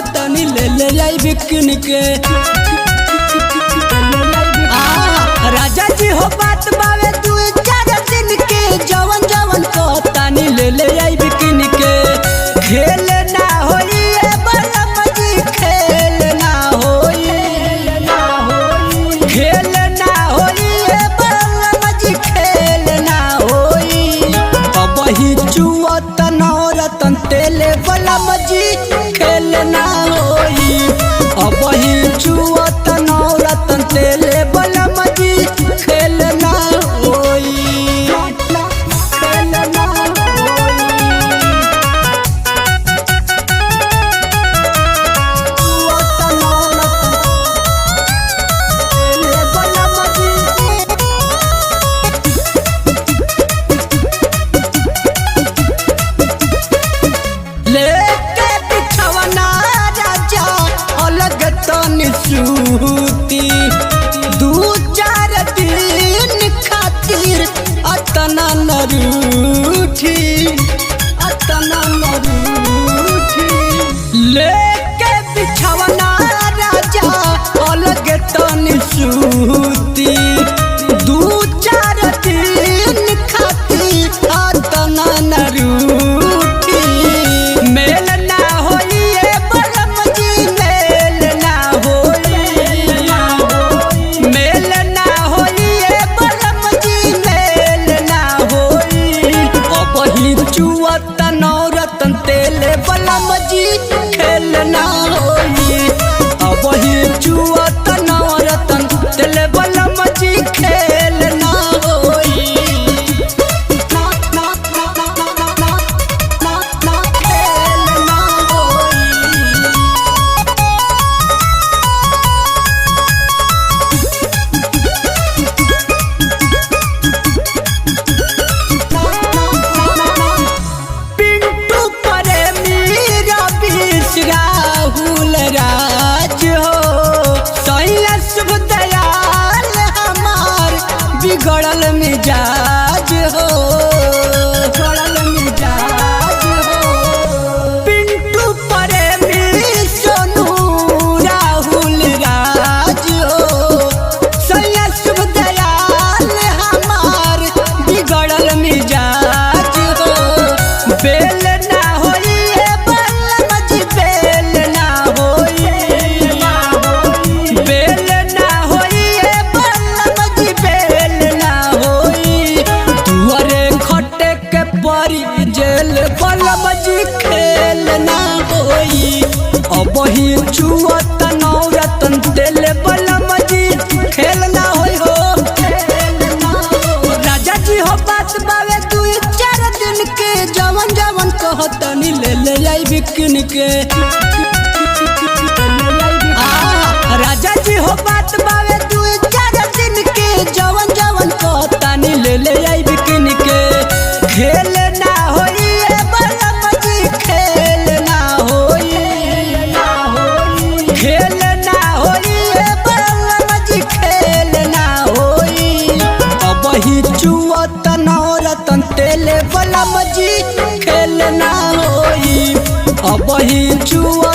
कहतनी ले आई बिकिन के। राजा जी हो बात बावे 2-4 दिन के, जवन जवन कहतनी ले आई बिकिन के। खेल ना होई बलम जी, खेल ना होई, खेल ना होई बलम जी, खेल ना होई। अब ही चुअत नौरतन तेले बलम जी, खेल ना होई। अब ही चुअत नौरतन तेले बलम जी, खेल ना होई, खेल ना होई। लेके बिछवना राजा अलग तनी सूती, 2-4 दिन खातिर अतना न रूठी, अतना न रूठी। लेके बिछवना राजा अलग तनी सूती, 2-4 दिन खातिर अतना न रूठी। मेल ना होई बलम जी, मेल ना होई, मेल ना होई बलम जी, मेल ना होई। अब ही चुअत नौरतन तेले बलम जी, खेल ना होई। अब ही चुअत नौरतन तेले बलम जी, खेल ना होई, ना ना ना ना ना ना ना, खेल ना होई। पिंटू प्रेमी रवीश राहुल राज हो, सैया शुभ दयाल हमार बिगड़ल मिजाज हो, बिगड़ल मिजाज हो। पिंटू प्रेमी सोनू राहुल राज हो, सैया शुभ दयाल हमार बिगड़ल मिजाज हो। बेल ना होई बलम जी, बेल ना होई, बेल ना होई बलम जी, बेल ना होई। दुआरे खटे के परी जेल बलम जी, खेल ना होई। अब ही चुअत नौरतन तेले बलम जी, खेल ना होई हो, खेल ना होई। राजा जी हो बात बावे 2-4 दिन के, जवन जवन कहतनी ले आई बिकिन के। राजा जी हो बात बावे 2-4 दिन के, जवन जवन कहतनी ले आई बिकिन के। खेल ना होई बलम जी, खेल ना होई, खेल ना होई बलम जी, खेल ना होई। अब ही चुअत नौरतन तेले बलम जी, खेल ना होई। अब ही चुअत